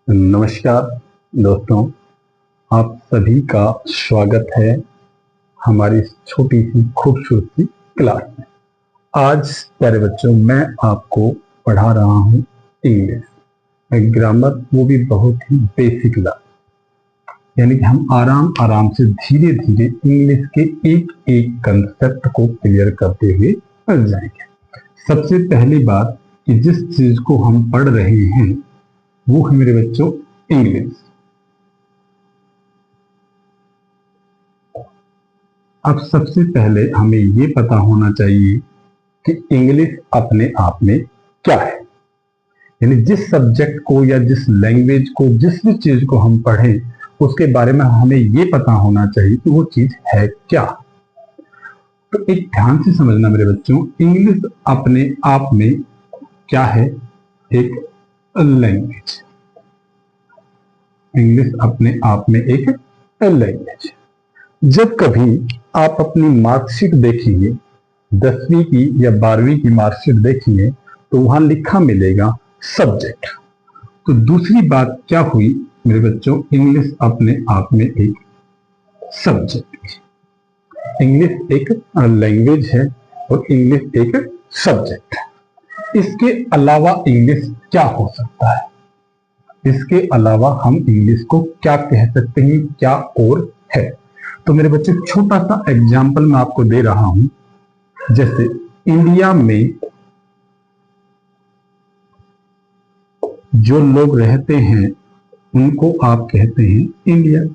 नमस्कार दोस्तों, आप सभी का स्वागत है हमारी इस छोटी सी खूबसूरत सी क्लास में। आज प्यारे बच्चों, मैं आपको पढ़ा रहा हूँ इंग्लिश ग्रामर, वो भी बहुत ही बेसिक लेवल। यानी कि हम आराम आराम से धीरे धीरे इंग्लिश के एक एक कंसेप्ट को क्लियर करते हुए चल जाएंगे। सबसे पहली बात कि जिस चीज को हम पढ़ रहे हैं वो है मेरे बच्चों इंग्लिश। अब सबसे पहले हमें ये पता होना चाहिए कि इंग्लिश अपने आप में क्या है। यानी जिस सब्जेक्ट को या जिस लैंग्वेज को, जिस भी चीज को हम पढ़ें उसके बारे में हमें ये पता होना चाहिए कि वो चीज है क्या। तो एक ध्यान से समझना मेरे बच्चों, इंग्लिश अपने आप में क्या है? एक लैंग्वेज। इंग्लिश अपने आप में एक लैंग्वेज। जब कभी आप अपनी मार्कशीट देखेंगे, 10वीं की या 12वीं की मार्कशीट देखेंगे तो वहां लिखा मिलेगा सब्जेक्ट। तो दूसरी बात क्या हुई मेरे बच्चों, इंग्लिश अपने आप में एक सब्जेक्ट है। इंग्लिश एक लैंग्वेज है और इंग्लिश एक सब्जेक्ट है। इसके अलावा इंग्लिश क्या हो सकता है? इसके अलावा हम इंग्लिश को क्या कह सकते हैं, क्या और है? तो मेरे बच्चे छोटा सा एग्जाम्पल मैं आपको दे रहा हूं। जैसे इंडिया में जो लोग रहते हैं उनको आप कहते हैं इंडियन।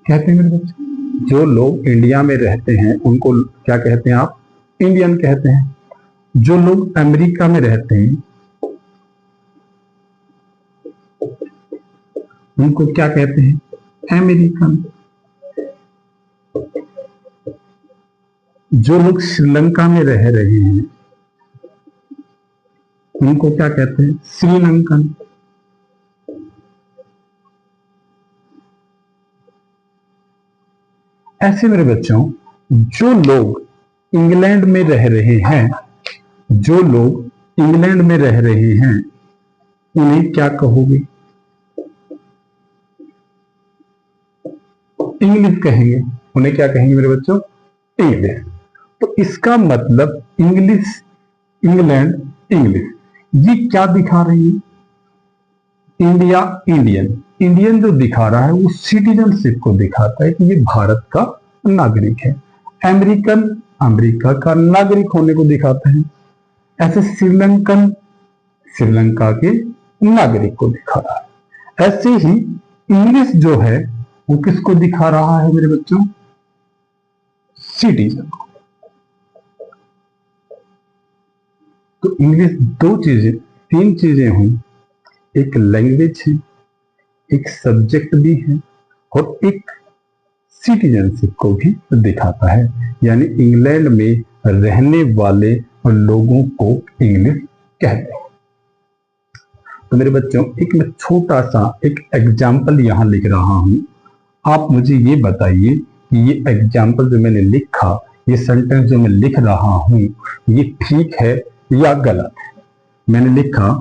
कहते हैं मेरे बच्चे, जो लोग इंडिया में रहते हैं उनको क्या कहते हैं आप? इंडियन कहते हैं। जो लोग अमेरिका में रहते हैं उनको क्या कहते हैं? अमेरिकन। जो लोग श्रीलंका में रह रहे हैं उनको क्या कहते हैं? श्रीलंकन। ऐसे मेरे बच्चों, जो लोग इंग्लैंड में रह रहे हैं, जो लोग इंग्लैंड में रह रहे हैं उन्हें क्या कहोगे? इंग्लिश कहेंगे। उन्हें क्या कहेंगे मेरे बच्चों? इंग्लिश। तो इसका मतलब इंग्लिश, इंग्लैंड, इंग्लिश, ये क्या दिखा रही है? India, Indian. इंडियन जो दिखा रहा है वो सिटीजनशिप को दिखाता है कि ये भारत का नागरिक है। अमेरिकन, अमेरिका का नागरिक होने को दिखाता है। ऐसे श्रीलंकन, श्रीलंका के नागरिक को दिखा रहा है। ऐसे ही इंग्लिश जो है वो किसको दिखा रहा है मेरे बच्चों? सिटीजन। तो इंग्लिश दो चीजें, तीन चीजें हुई। एक लैंग्वेज है, एक सब्जेक्ट भी है और एक सिटीजनशिप को भी दिखाता है। यानी इंग्लैंड में रहने वाले लोगों को इंग्लिश कहते हैं। तो मेरे बच्चों, एक मैं छोटा सा एक एग्जाम्पल यहां लिख रहा हूं। आप मुझे ये बताइए कि ये एग्जाम्पल जो मैंने लिखा, ये सेंटेंस जो मैं लिख रहा हूं, ये ठीक है या गलत है? मैंने लिखा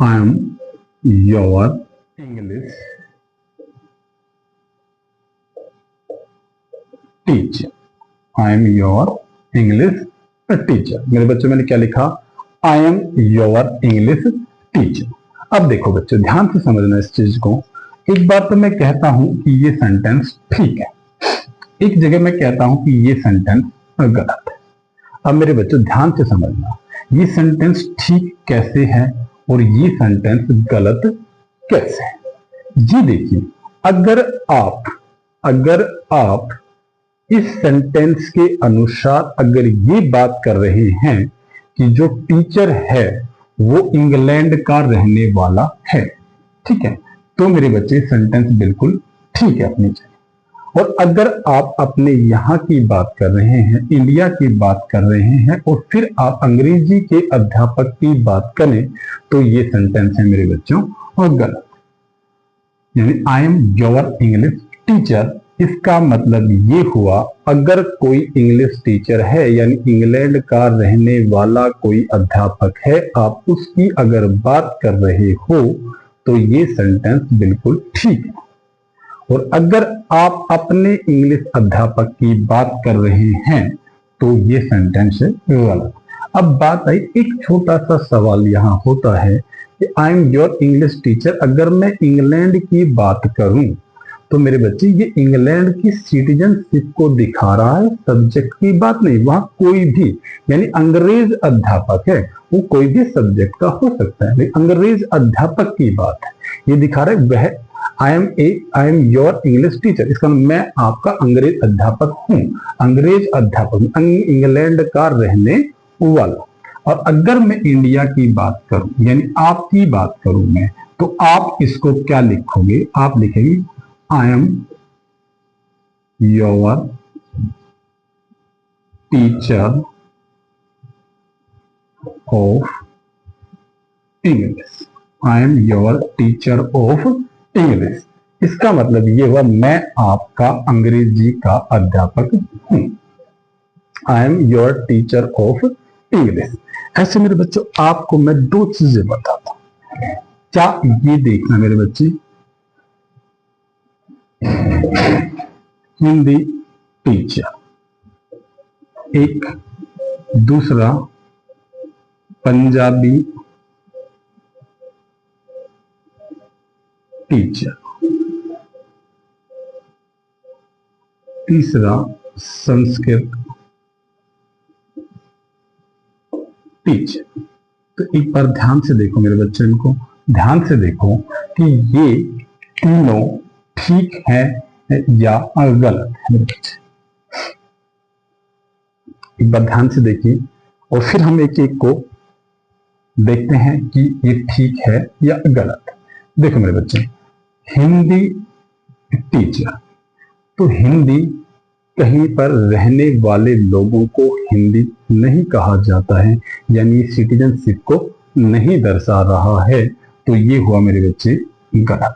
I am your English teacher. I am your English teacher. मेरे बच्चों, मैंने क्या लिखा? I am your English teacher. अब देखो बच्चों, ध्यान से समझना इस चीज को। एक बार तो मैं कहता हूं कि ये सेंटेंस ठीक है, एक जगह मैं कहता हूं कि ये सेंटेंस गलत है। अब मेरे बच्चों ध्यान से समझना, ये सेंटेंस ठीक कैसे है और ये सेंटेंस गलत कैसे है। जी देखिए, अगर आप इस सेंटेंस के अनुसार अगर ये बात कर रहे हैं कि जो टीचर है वो इंग्लैंड का रहने वाला है, ठीक है, तो मेरे बच्चे सेंटेंस बिल्कुल ठीक है अपनी जगह। और अगर आप अपने यहाँ की बात कर रहे हैं, इंडिया की बात कर रहे हैं और फिर आप अंग्रेजी के अध्यापक की बात करें तो ये सेंटेंस है मेरे बच्चों और गलत। यानी I am your English teacher, इसका मतलब ये हुआ, अगर कोई इंग्लिश टीचर है यानी इंग्लैंड का रहने वाला कोई अध्यापक है, आप उसकी अगर बात कर रहे हो तो ये सेंटेंस बिल्कुल ठीक है। और अगर आप अपने इंग्लिश अध्यापक की बात कर रहे हैं तो ये सेंटेंस है गलत। अब बात आई, एक छोटा सा सवाल यहाँ होता है कि I am your English teacher, अगर मैं इंग्लैंड की बात करूं तो मेरे बच्चे ये इंग्लैंड की सिटीजनशिप को दिखा रहा है, सब्जेक्ट की बात नहीं। वहां कोई भी यानी अंग्रेज अध्यापक है, वो कोई भी सब्जेक्ट का हो सकता है, लेकिन अंग्रेज अध्यापक की बात है, ये दिखा रहा है वह I am your English teacher, इसका मैं आपका अंग्रेज अध्यापक हूं। अंग्रेज अध्यापक इंग्लैंड का रहने वाला। और अगर मैं इंडिया की बात करूं यानी आपकी बात करूं मैं, तो आप इसको क्या लिखोगे? आप लिखेंगे I am your teacher of English. I am your teacher of English. इसका मतलब ये हुआ मैं आपका अंग्रेजी का अध्यापक हूं। I am your teacher of English. ऐसे मेरे बच्चों आपको मैं दो चीजें बताता हूं, क्या ये देखना मेरे बच्चे, हिंदी टीचर, एक दूसरा पंजाबी टीचर, तीसरा संस्कृत टीचर। तो एक बार ध्यान से देखो मेरे बच्चों, इनको ध्यान से देखो कि ये तीनों ठीक है या गलत है मेरे बच्चे। एक बार ध्यान से देखिए और फिर हम एक एक को देखते हैं कि ये ठीक है या गलत। देखो मेरे बच्चे, हिंदी टीचर, तो हिंदी कहीं पर रहने वाले लोगों को हिंदी नहीं कहा जाता है, यानी सिटीजनशिप को नहीं दर्शा रहा है, तो ये हुआ मेरे बच्चे गलत।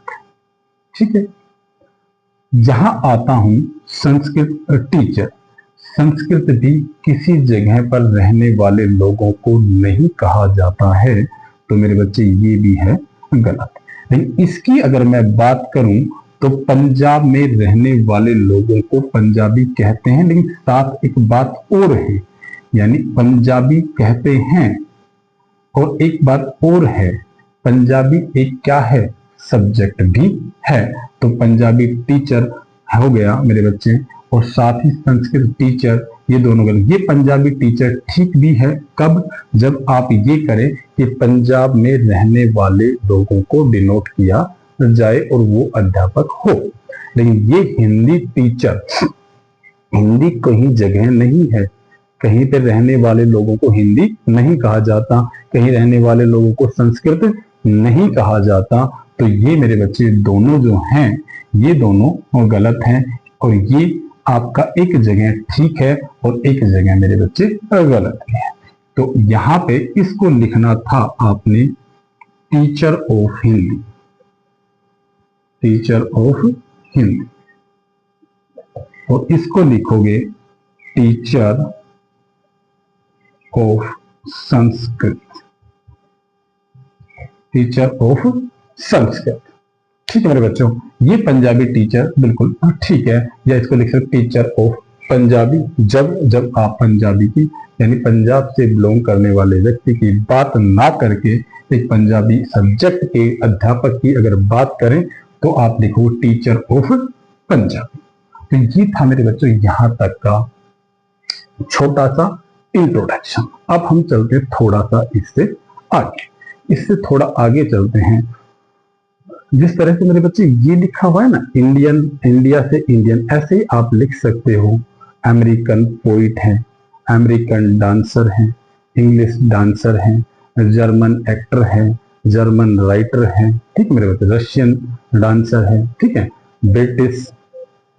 ठीक है, यहां आता हूं संस्कृत टीचर। संस्कृत भी किसी जगह पर रहने वाले लोगों को नहीं कहा जाता है, तो मेरे बच्चे ये भी है गलत। लेकिन इसकी अगर मैं बात करूं तो पंजाब में रहने वाले लोगों को पंजाबी कहते हैं, लेकिन साथ एक बात और है, यानी पंजाबी कहते हैं और एक बात और है, पंजाबी एक क्या है, सब्जेक्ट भी है। तो पंजाबी टीचर हो गया मेरे बच्चे, और साथ ही संस्कृत टीचर, ये दोनों गलत। ये पंजाबी टीचर ठीक भी है कब, जब आप ये करें कि पंजाब में रहने वाले लोगों को डिनोट किया जाए और वो अध्यापक हो। लेकिन ये हिंदी टीचर, हिंदी कहीं जगह नहीं है, कहीं पे रहने वाले लोगों को हिंदी नहीं कहा जाता, कहीं रहने वाले लोगों को संस्कृत नहीं कहा जाता। तो ये मेरे बच्चे दोनों जो हैं ये दोनों गलत हैं, और ये आपका एक जगह ठीक है और एक जगह मेरे बच्चे गलत है। तो यहाँ पे इसको लिखना था आपने teacher of Hindi, teacher of Hindi, और इसको लिखोगे teacher of Sanskrit, teacher of Sanskrit. ठीक है मेरे बच्चों, ये पंजाबी टीचर बिल्कुल ठीक है, या इसको लिख सकते टीचर ऑफ पंजाबी, जब आप पंजाबी की यानी पंजाब से बिलोंग करने वाले व्यक्ति की बात ना करके एक पंजाबी सब्जेक्ट के अध्यापक की अगर बात करें तो आप लिखो टीचर ऑफ पंजाबी। तो ये था मेरे बच्चों यहां तक का छोटा सा इंट्रोडक्शन। अब हम चलते थोड़ा सा इससे थोड़ा आगे चलते हैं। जिस तरह से मेरे बच्चे ये लिखा हुआ है ना, इंडियन, इंडिया से इंडियन, ऐसे ही आप लिख सकते हो। अमेरिकन पोइट हैं, अमेरिकन डांसर हैं, इंग्लिश डांसर हैं, जर्मन एक्टर हैं, जर्मन राइटर हैं, ठीक मेरे बच्चे, रशियन डांसर है, ठीक है, ब्रिटिश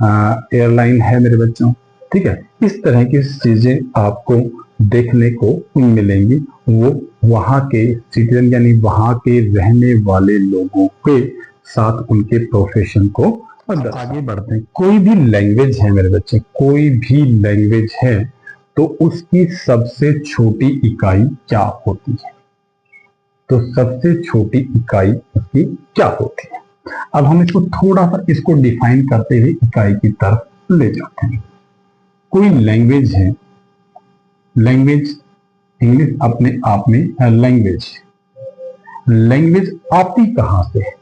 एयरलाइन है मेरे बच्चों, ठीक है। इस तरह की चीजें आपको देखने को मिलेंगी। वो वहां के सिटीजन यानी वहां के रहने वाले लोगों के साथ उनके प्रोफेशन को आगे बढ़ते हैं। कोई भी लैंग्वेज है मेरे बच्चे, कोई भी लैंग्वेज है तो उसकी सबसे छोटी इकाई क्या होती है? तो सबसे छोटी इकाई उसकी क्या होती है? अब हम इसको थोड़ा सा इसको डिफाइन करते हुए इकाई की तरफ ले जाते हैं। कोई लैंग्वेज है, लैंग्वेज इंग्लिश अपने आप में है लैंग्वेज। लैंग्वेज आती कहां से है?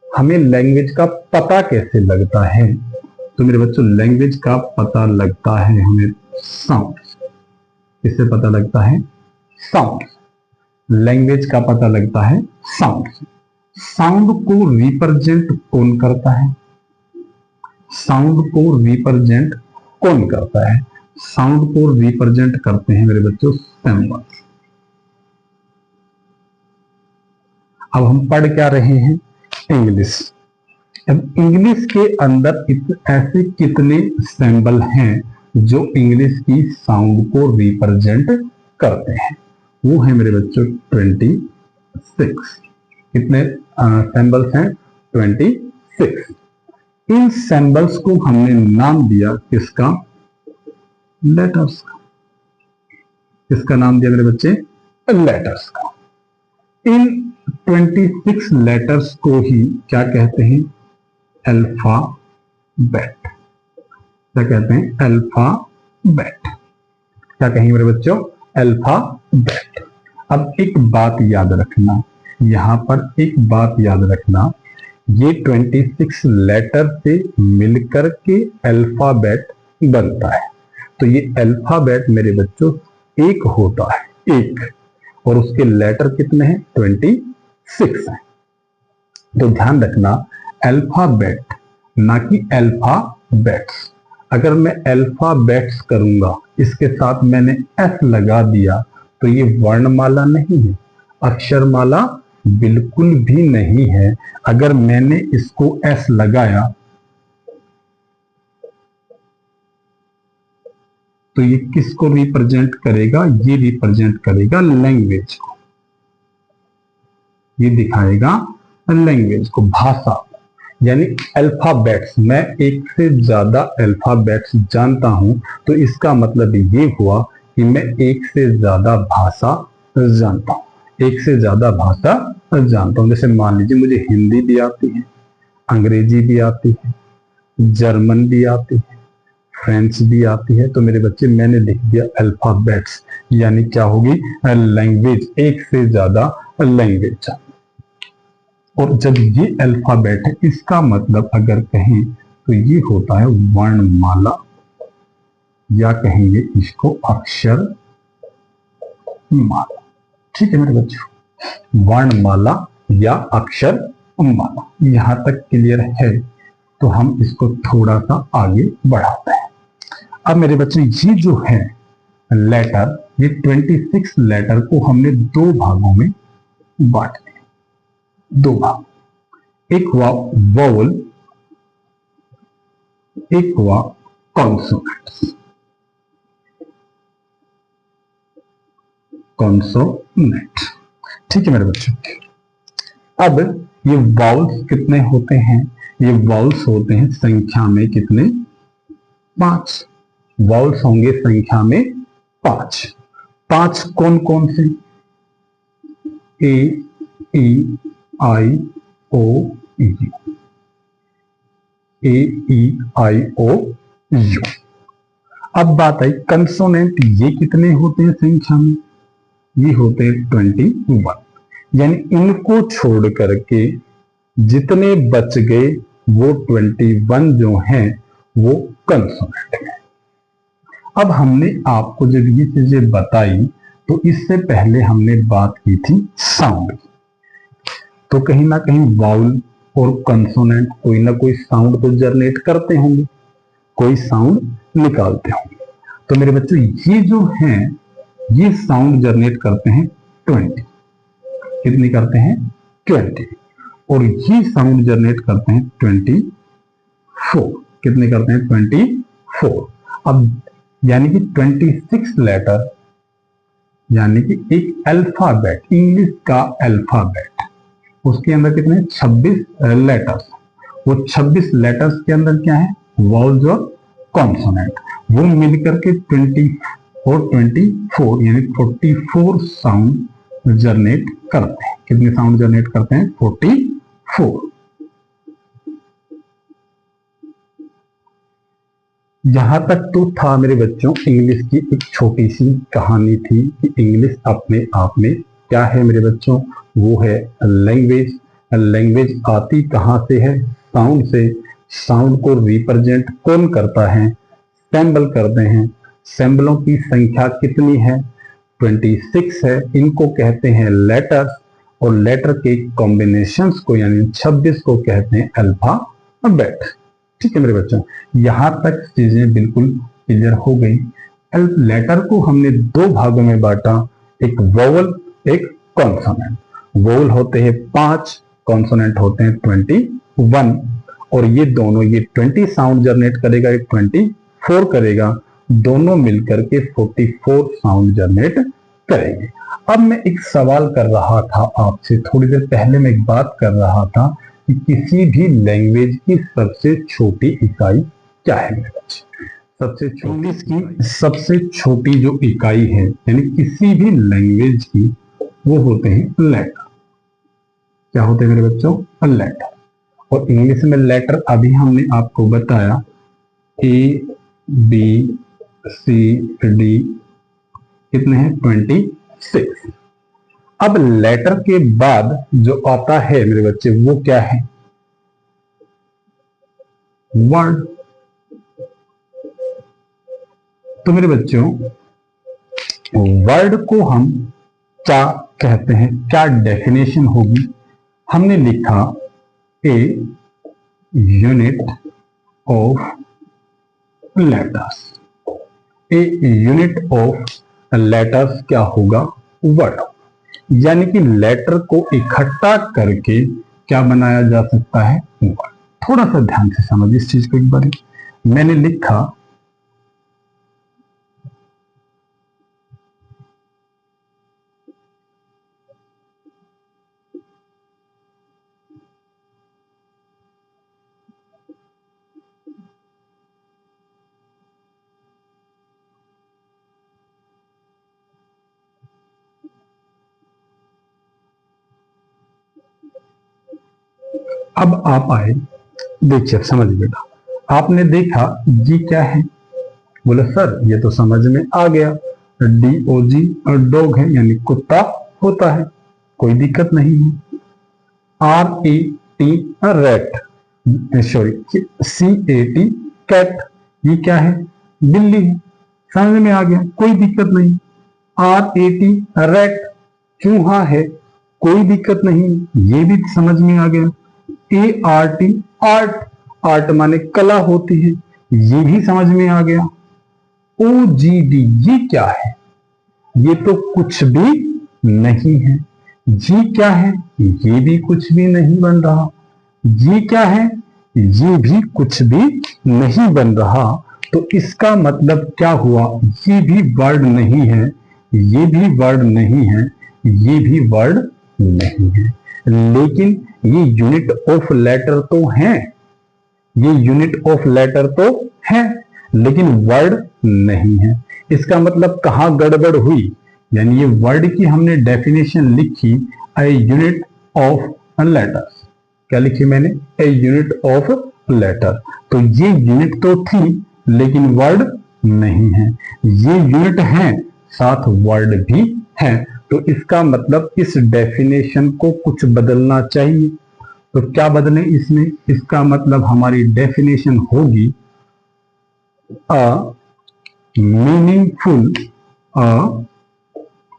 हमें लैंग्वेज का पता कैसे लगता है? तो मेरे बच्चों लैंग्वेज का पता लगता है हमें साउंड। किससे पता लगता है? साउंड। लैंग्वेज का पता लगता है साउंड। साउंड को रिप्रेजेंट कौन करता है? साउंड को रिप्रेजेंट कौन करता है? साउंड को रिप्रेजेंट करते हैं मेरे बच्चों सिंबल्स। अब हम पढ़ क्या रहे हैं? इंग्लिश। अब इंग्लिश के अंदर ऐसे कितने सिंबल हैं जो इंग्लिश की साउंड को रिप्रेजेंट करते हैं? वो है मेरे बच्चों 26। कितने सिंबल्स हैं? 26। इन सिंबल्स को हमने नाम दिया किसका? लेटर्स का। किसका नाम दिया मेरे बच्चे? लेटर्स का। इन 26 लेटर्स को ही क्या कहते हैं? अल्फाबेट। क्या कहते हैं? अल्फाबेट। क्या कहेंगे मेरे बच्चों? अल्फाबेट। अब एक बात याद रखना, यहां पर एक बात याद रखना, ये 26 लेटर से मिलकर के अल्फाबेट बनता है। तो ये अल्फाबेट मेरे बच्चों एक होता है, एक, और उसके लेटर कितने हैं? 26 हैं। तो ध्यान रखना अल्फाबेट, ना कि अल्फाबेट्स। अगर मैं अल्फाबेट्स करूंगा, इसके साथ मैंने एस लगा दिया, तो ये वर्णमाला नहीं है, अक्षरमाला बिल्कुल भी नहीं है। अगर मैंने इसको एस लगाया तो ये किसको रिप्रेजेंट करेगा? ये रिप्रेजेंट करेगा लैंग्वेज को, ये दिखाएगा लैंग्वेज को, भाषा। यानी अल्फाबेट्स, मैं एक से ज्यादा अल्फाबेट्स जानता हूं तो इसका मतलब ये हुआ कि मैं एक से ज्यादा भाषा जानता हूं, एक से ज्यादा भाषा जानता हूं। जैसे मान लीजिए मुझे हिंदी भी आती है, अंग्रेजी भी आती है, जर्मन भी आती है, फ्रेंच भी आती है। तो मेरे बच्चे मैंने लिख दिया अल्फाबेट्स, यानी क्या होगी? लैंग्वेज, एक से ज्यादा लैंग्वेज। और जब ये अल्फाबेट है, इसका मतलब अगर कहें तो ये होता है वर्णमाला, या कहेंगे इसको अक्षर माला। ठीक है मेरे बच्चों, वर्णमाला या अक्षर माला। यहां तक क्लियर है? तो हम इसको थोड़ा सा आगे बढ़ाते हैं। अब मेरे बच्चों ये जो है लेटर, ये 26 लेटर को हमने दो भागों में बांट दिया। दो भाग, एक हुआ वोवल, एक हुआ कॉन्सोनेंट्स। कॉन्सोनेंट। ठीक है मेरे बच्चों। अब ये वाउल्स कितने होते हैं? ये वाउल्स होते हैं संख्या में कितने? 5। वाउल्स होंगे संख्या में 5। 5 कौन कौन से? A, E, I, O, U. A, E, I, O, U. अब बात आई कंसोनेंट, ये कितने होते हैं संख्या में? ये होते हैं 21। यानी इनको छोड़ करके जितने बच गए वो 21 जो हैं वो कंसोनेंट हैं। अब हमने आपको जब ये चीजें बताई तो इससे पहले हमने बात की थी साउंड की। तो कहीं ना कहीं वाउल और कंसोनेंट कोई ना कोई साउंड तो जनरेट करते होंगे, कोई साउंड निकालते होंगे। तो मेरे बच्चों ये जो हैं ये साउंड जनरेट करते हैं 20। कितनी करते हैं? 20। और ये साउंड जनरेट करते हैं 24। कितने करते हैं? 24। अब यानी कि 26 लेटर, यानी कि एक अल्फाबेट, इंग्लिश का अल्फाबेट, उसके अंदर कितने? 26 लेटर्स। वो 26 लेटर्स के अंदर क्या है, वॉवल्स और कॉन्सोनेंट, वो मिलकर के 24 यानी 44 साउंड जनरेट करते हैं। कितने साउंड जनरेट करते हैं, 44। यहां तक तो था मेरे बच्चों इंग्लिश की एक छोटी सी कहानी थी कि इंग्लिश अपने आप में क्या है मेरे बच्चों, वो है लैंग्वेज। लैंग्वेज आती कहां से है, साउंड से। साउंड को रिप्रेजेंट कौन करता है, सैम्बल करते हैं। सैम्बलों की संख्या कितनी है, 26 है। इनको कहते हैं लेटर्स, और लेटर के कॉम्बिनेशंस को यानी 26 को कहते हैं अल्फाबेट। ठीक है मेरे बच्चों, यहां तक चीजें बिल्कुल क्लियर हो गई। लेटर को हमने दो भागों में बांटा, एक वोवल एक कॉन्सोनेंट। वोवल होते हैं 5, कॉन्सोनेंट होते हैं 21, और ये दोनों, ये 20 साउंड जनरेट करेगा, ये 24 करेगा, दोनों मिलकर के 44 साउंड जनरेट करेंगे। अब मैं एक सवाल कर रहा था आपसे, थोड़ी देर पहले मैं एक बात कर रहा था कि किसी भी लैंग्वेज की सबसे छोटी इकाई क्या है मेरे बच्चे, सबसे छोटी की सबसे छोटी जो इकाई है यानी किसी भी लैंग्वेज की, वो होते हैं लेटर। क्या होते हैं मेरे बच्चों, लेटर। और इंग्लिश में लेटर अभी हमने आपको बताया A B C D, कितने हैं, 26। अब लेटर के बाद जो आता है मेरे बच्चे वो क्या है, वर्ड। तो मेरे बच्चों वर्ड को हम क्या कहते हैं, क्या डेफिनेशन होगी, हमने लिखा a unit of letters. A unit of letters क्या होगा, वर्ड। यानी कि लेटर को इकट्ठा करके क्या बनाया जा सकता है, वर्ड। थोड़ा सा ध्यान से समझिए इस चीज को एक बार। मैंने लिखा अब आप आए, देखिए अब समझ बेटा, आपने देखा जी क्या है, बोले सर ये तो समझ में आ गया, DOG और डॉग है यानी कुत्ता होता है, कोई दिक्कत नहीं है। RET rate, sorry CAT cat, ये क्या है, बिल्ली है, समझ में आ गया, कोई दिक्कत नहीं। RAT रेट, चूहा है, कोई दिक्कत नहीं, ये भी समझ में आ गया। ART आर्ट, आर्ट माने कला होती है, ये भी समझ में आ गया। OGD ये क्या है, ये तो कुछ भी नहीं है। जी क्या है, ये भी कुछ भी नहीं बन रहा। जी क्या है, ये भी कुछ भी नहीं बन रहा। तो इसका मतलब क्या हुआ, ये भी वर्ड नहीं है, ये भी वर्ड नहीं है, ये भी वर्ड नहीं है। लेकिन ये यूनिट ऑफ लेटर तो हैं, ये यूनिट ऑफ लेटर तो है, लेकिन वर्ड नहीं है। इसका मतलब कहां गड़बड़ हुई, यानी ये वर्ड की हमने डेफिनेशन लिखी ए यूनिट ऑफ लेटर्स। क्या लिखी मैंने, ए यूनिट ऑफ लेटर। तो ये यूनिट तो थी लेकिन वर्ड नहीं है, ये यूनिट है साथ वर्ड भी है। तो इसका मतलब इस डेफिनेशन को कुछ बदलना चाहिए। तो क्या बदले इसमें, इसका मतलब हमारी डेफिनेशन होगी a meaningful, a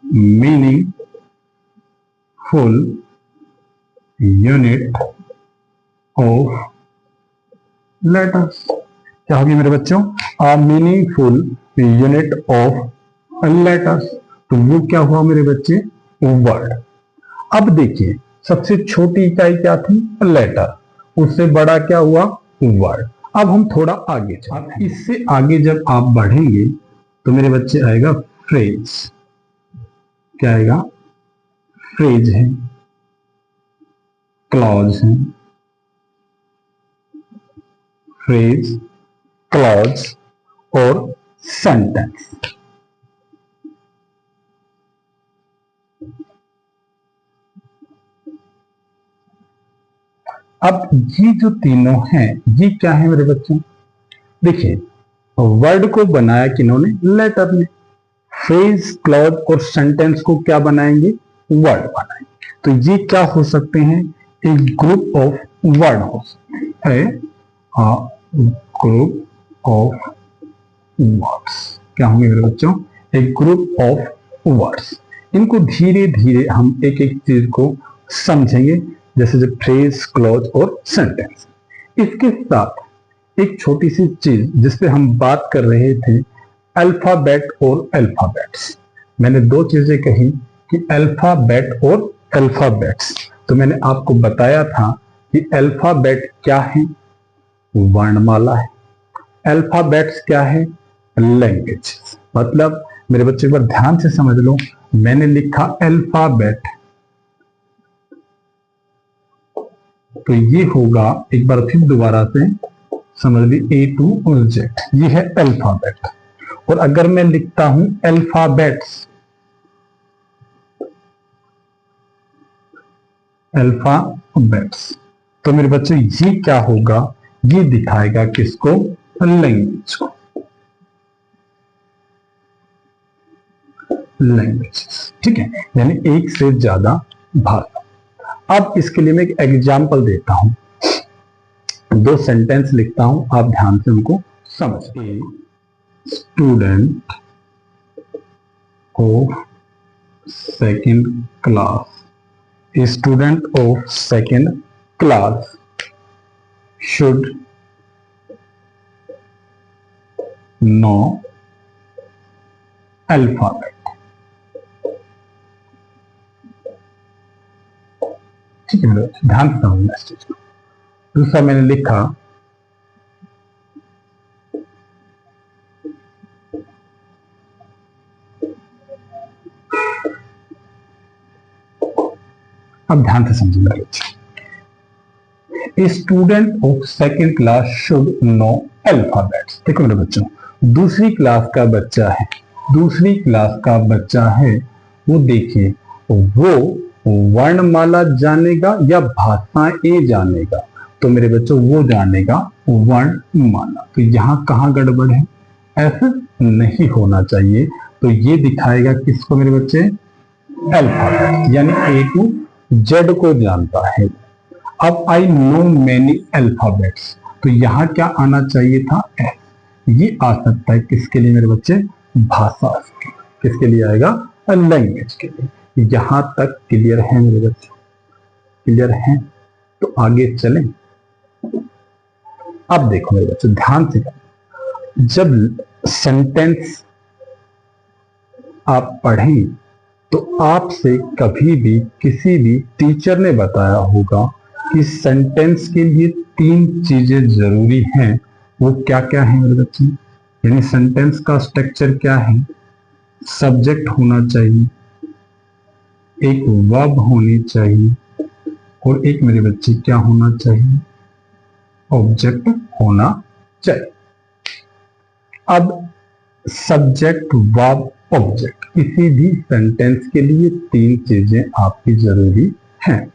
meaningful unit of letters. क्या होगी मेरे बच्चों, a meaningful unit of letters. तो वो क्या हुआ मेरे बच्चे, वर्ड। अब देखिए सबसे छोटी इकाई क्या थी, लेटर, उससे बड़ा क्या हुआ, वर्ड। अब हम थोड़ा आगे चलते हैं, इससे आगे जब आप बढ़ेंगे तो मेरे बच्चे आएगा फ्रेज। क्या आएगा, फ्रेज है, क्लॉज है, फ्रेज, क्लॉज और सेंटेंस। अब ये जो तीनों हैं ये क्या है मेरे बच्चों? देखिए, वर्ड को बनाया किन्होंने? लेटर ने। फ्रेज, क्लॉज और सेंटेंस को क्या बनाएंगे? वर्ड बनाएंगे। तो ये क्या हो सकते हैं? एक ग्रुप ऑफ वर्ड हो सकते हैं, ग्रुप ऑफ वर्ड्स। क्या होंगे मेरे बच्चों? एक ग्रुप ऑफ वर्ड्स। इनको धीरे धीरे हम एक एक चीज को समझेंगे, जैसे जो फ्रेज, क्लॉज और सेंटेंस। इसके साथ एक छोटी सी चीज जिस पे हम बात कर रहे थे, अल्फाबेट और अल्फाबेट्स। मैंने दो चीजें कही कि अल्फाबेट और अल्फाबेट्स। तो मैंने आपको बताया था कि अल्फाबेट क्या है? वर्णमाला है। अल्फाबेट्स क्या है? लैंग्वेज। मतलब मेरे बच्चे एक बार ध्यान से समझ लो, मैंने लिखा अल्फाबेट, तो ये होगा, एक बार फिर दोबारा से समझ ली, A to Z, ये है अल्फाबेट। और अगर मैं लिखता हूं अल्फाबेट्स, अल्फाबेट्स, तो मेरे बच्चे ये क्या होगा? ये दिखाएगा किसको? लैंग्वेज को। लैंग्वेज, ठीक है, यानी एक से ज्यादा भाषा। अब इसके लिए मैं एक एग्जाम्पल देता हूं, दो सेंटेंस लिखता हूं, आप ध्यान से उनको समझिए। Student of second class, student of second class should know alphabet. ठीक है, ध्यान से समझना इस चीज को। दूसरा मैंने लिखा, अब ध्यान से समझिए मेरे बच्चे, student of second class should know alphabets. देखो मेरे बच्चों, दूसरी क्लास का बच्चा है, दूसरी क्लास का बच्चा है, वो देखिए, वो वर्णमाला जानेगा या भाषाएं जानेगा? तो मेरे बच्चों वो जानेगा वर्णमाला। तो यहां कहां गड़बड़ है? ऐसा नहीं होना चाहिए। तो ये दिखाएगा किसको मेरे बच्चे? अल्फाबेट, यानी A to Z को जानता है। अब आई नो मेनी अल्फाबेट्स, तो यहां क्या आना चाहिए था? S। ये आ सकता है किसके लिए मेरे बच्चे? भाषा। किसके लिए आएगा? लैंग्वेज के लिए। यहां तक क्लियर है मेरे बच्चे? क्लियर है? तो आगे चलें। अब देखो मेरे बच्चे ध्यान से, जब सेंटेंस आप पढ़ें तो आपसे कभी भी किसी भी टीचर ने बताया होगा कि सेंटेंस के लिए तीन चीजें जरूरी हैं। वो क्या क्या है मेरे बच्चे? यानी सेंटेंस का स्ट्रक्चर क्या है? सब्जेक्ट होना चाहिए, एक वर्ब होनी चाहिए, और एक मेरे बच्चे क्या होना चाहिए? ऑब्जेक्ट होना चाहिए। अब सब्जेक्ट, वर्ब, ऑब्जेक्ट, किसी भी सेंटेंस के लिए तीन चीजें आपकी जरूरी हैं।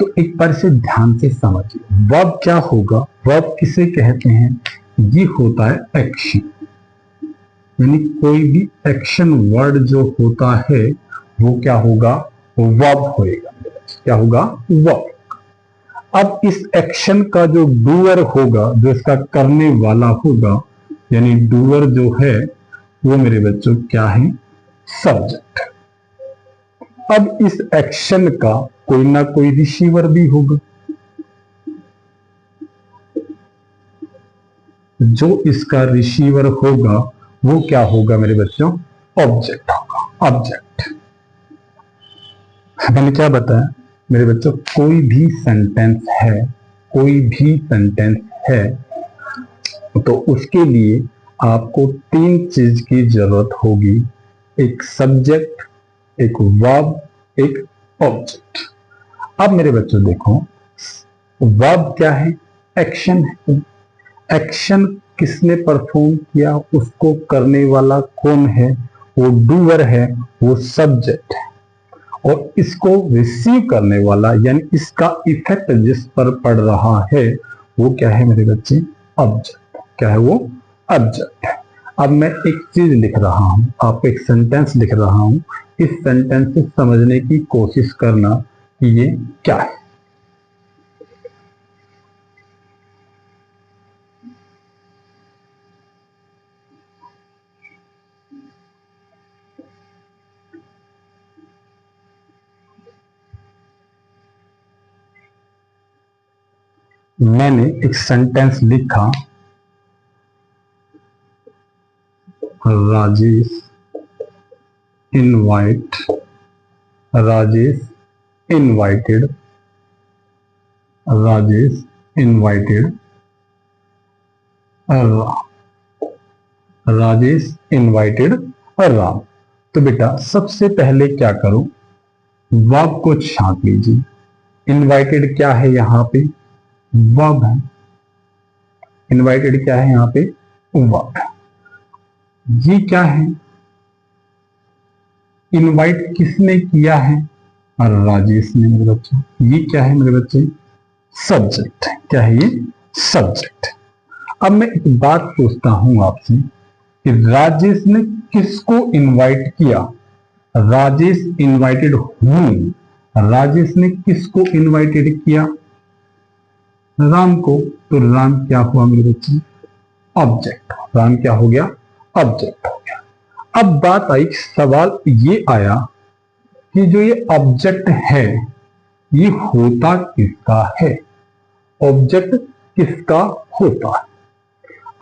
तो एक बार से ध्यान से समझिए, वर्ब क्या होगा? वर्ब किसे कहते हैं? ये होता है एक्शन, यानी कोई भी एक्शन वर्ड जो होता है वो क्या होगा? वर्ब होएगा। क्या होगा? वर्ब। अब इस एक्शन का जो डूअर होगा, जो इसका करने वाला होगा, यानी डूअर जो है वो मेरे बच्चों क्या है? सब्जेक्ट। अब इस एक्शन का कोई ना कोई रिसीवर भी होगा, जो इसका रिसीवर होगा वो क्या होगा मेरे बच्चों? ऑब्जेक्ट होगा। ऑब्जेक्ट, मैंने क्या बताया मेरे बच्चों? कोई भी सेंटेंस है, कोई भी सेंटेंस है, तो उसके लिए आपको तीन चीज की जरूरत होगी, एक सब्जेक्ट, एक वर्ब, एक ऑब्जेक्ट। अब मेरे बच्चों देखो, वर्ब क्या है? एक्शन है। एक्शन किसने परफॉर्म किया, उसको करने वाला कौन है, वो डूअर है, वो सब्जेक्ट है। और इसको रिसीव करने वाला यानी इसका इफेक्ट जिस पर पड़ रहा है वो क्या है मेरे बच्चे, ऑब्जेक्ट। क्या है वो, ऑब्जेक्ट है। अब मैं एक चीज लिख रहा हूं, आपको एक सेंटेंस लिख रहा हूं, इस सेंटेंस से समझने की कोशिश करना कि ये क्या है। मैंने एक सेंटेंस लिखा, Rajesh invite, Rajesh invited, Rajesh invited, Rajesh invited Ram. तो बेटा सबसे पहले क्या करो, वर्ब को छांट लीजिए। इनवाइटेड क्या है, यहां पे वर्ब है। इनवाइटेड क्या है, यहां पे वर्ब है। ये क्या है, इनवाइट किसने किया है, और राजेश ने मेरे बच्चे। ये क्या है मेरे बच्चे, सब्जेक्ट है। क्या है ये, सब्जेक्ट। अब मैं एक बात पूछता हूं आपसे कि राजेश ने किसको इनवाइट किया, राजेश इनवाइटेड हूं, राजेश ने किसको इनवाइटेड किया, राम को। तो राम क्या हुआ मेरे बच्चे, ऑब्जेक्ट। राम क्या हो गया, ऑब्जेक्ट हो गया। अब बात आई, सवाल ये आया कि जो ये ऑब्जेक्ट है ये होता किसका है, ऑब्जेक्ट किसका होता है।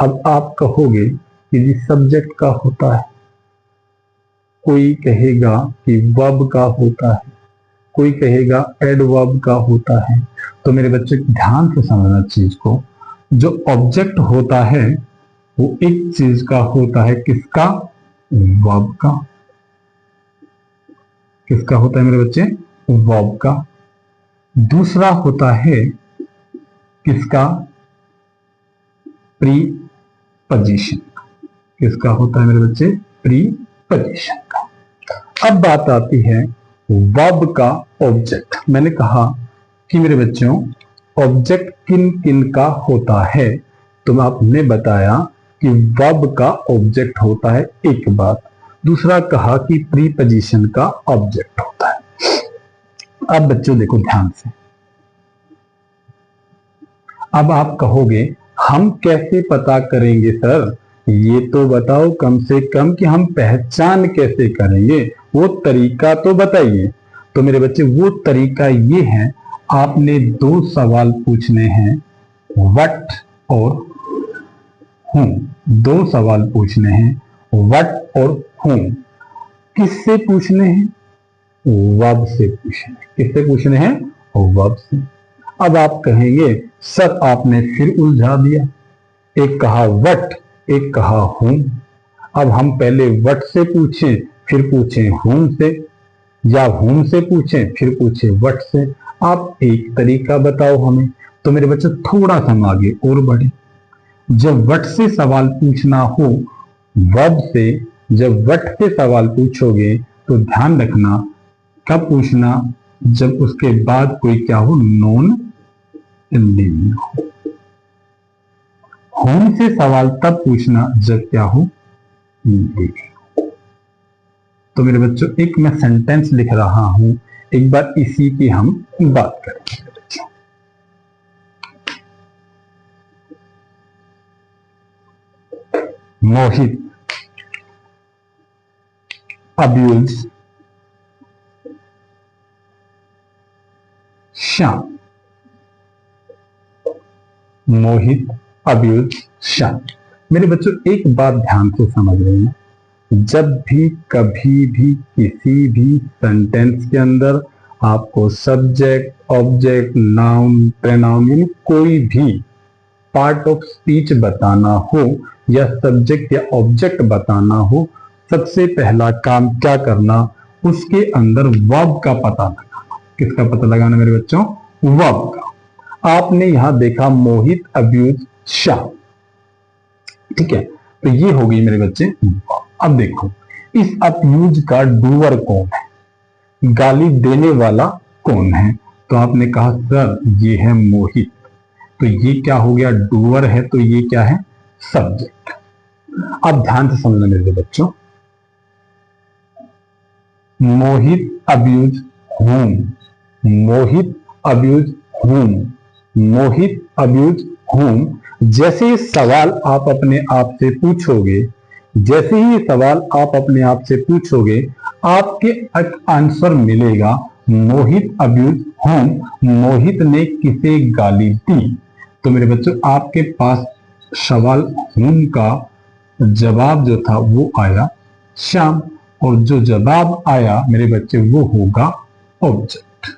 अब आप कहोगे कि जी सब्जेक्ट का होता है, कोई कहेगा कि वर्ब का होता है, कोई कहेगा एडवर्ब का होता है। तो मेरे बच्चे ध्यान से समझना चीज को, जो ऑब्जेक्ट होता है वो एक चीज का होता है, किसका, वर्ब का। किसका होता है मेरे बच्चे, वर्ब का। दूसरा होता है किसका, प्रीपोजिशन। किसका होता है मेरे बच्चे, प्रीपोजिशन का। अब बात आती है वर्ब का ऑब्जेक्ट। मैंने कहा कि मेरे बच्चों ऑब्जेक्ट किन किन का होता है, तो आपने बताया कि वर्ब का ऑब्जेक्ट होता है, एक बात। दूसरा कहा कि प्रीपोजिशन का ऑब्जेक्ट होता है। अब बच्चों देखो ध्यान से, अब आप कहोगे हम कैसे पता करेंगे सर, ये तो बताओ कम से कम कि हम पहचान कैसे करेंगे, वो तरीका तो बताइए। तो मेरे बच्चे वो तरीका ये है, आपने दो सवाल पूछने हैं, व्हाट और हूं। दो सवाल पूछने हैं, व्हाट और हूं। किससे पूछने हैं, वर्ब से पूछने हैं। किससे पूछने हैं, वर्ब से। अब आप कहेंगे सर आपने फिर उलझा दिया, एक कहा व्हाट, एक कहा हूं। अब हम पहले व्हाट से पूछें फिर पूछें हूं से, या हूं से पूछें फिर पूछें व्हाट से। आप एक तरीका बताओ हमें। तो मेरे बच्चे थोड़ा सा हम आगे और बढ़े, जब व्हाट से सवाल पूछना हो वर्ब से, जब व्हाट से सवाल पूछोगे तो ध्यान रखना कब पूछना, जब उसके बाद कोई क्या हो, नॉन लिविंग हो। होम से सवाल तब पूछना जब क्या हो, लिविंग। तो मेरे बच्चों एक मैं सेंटेंस लिख रहा हूं, एक बार इसी की हम बात करेंगे। मोहित अब्यूज श्याम। मोहित अब्यूज श्याम। मेरे बच्चों एक बात ध्यान से समझ रहे हैं, जब भी कभी भी किसी भी सेंटेंस के अंदर आपको सब्जेक्ट, ऑब्जेक्ट, नाउन, प्रोनाउन यानी कोई भी पार्ट ऑफ स्पीच बताना हो या सब्जेक्ट या ऑब्जेक्ट बताना हो, सबसे पहला काम क्या करना, उसके अंदर वर्ब का पता लगाना। किसका पता लगाना मेरे बच्चों, वर्ब का। आपने यहां देखा मोहित अब्यूज श्याम, ठीक है, तो ये हो गई मेरे बच्चे। अब देखो इस अपयूज का डूअर कौन है, गाली देने वाला कौन है? तो आपने कहा सर ये है मोहित, तो ये क्या हो गया, डूअर है, तो ये क्या है, सब्जेक्ट। अब ध्यान से समझना मेरे बच्चों, मोहित अब्यूज होम, मोहित अब्यूज होम, मोहित अब्यूज होम। जैसे ये सवाल आप अपने आप से पूछोगे, जैसे ही ये सवाल आप अपने आप से पूछोगे, आपके आंसर मिलेगा मोहित अब्यूज होम, मोहित ने किसे गाली दी। तो मेरे बच्चों आपके पास सवाल होम का जवाब जो था वो आया श्याम, और जो जवाब आया मेरे बच्चे वो होगा ऑब्जेक्ट।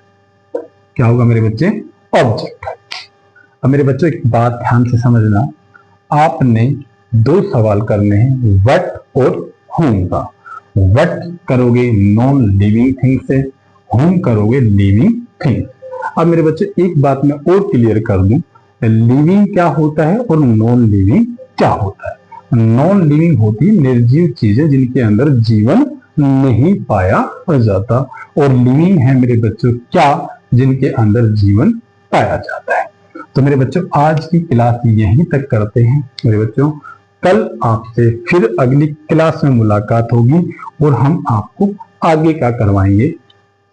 क्या होगा मेरे बच्चे, ऑब्जेक्ट। अब मेरे बच्चों एक बात ध्यान से समझना, आपने दो सवाल करने हैं, व्हाट और होम का। व्हाट करोगे नॉन लिविंग थिंग से, होम करोगे लिविंग थिंग। अब मेरे बच्चे एक बात मैं और क्लियर कर दूं, लिविंग क्या होता है और नॉन लिविंग क्या होता है। नॉन लिविंग होती है निर्जीव चीजें जिनके अंदर जीवन नहीं पाया जाता, और लिविंग है मेरे बच्चों क्या, जिनके अंदर जीवन पाया जाता है। तो मेरे बच्चों आज की क्लास यहीं तक करते हैं मेरे बच्चों, कल आपसे फिर अगली क्लास में मुलाकात होगी और हम आपको आगे का करवाएंगे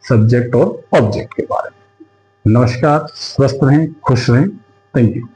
सब्जेक्ट और ऑब्जेक्ट के बारे में। नमस्कार, स्वस्थ रहें, खुश रहें, थैंक यू।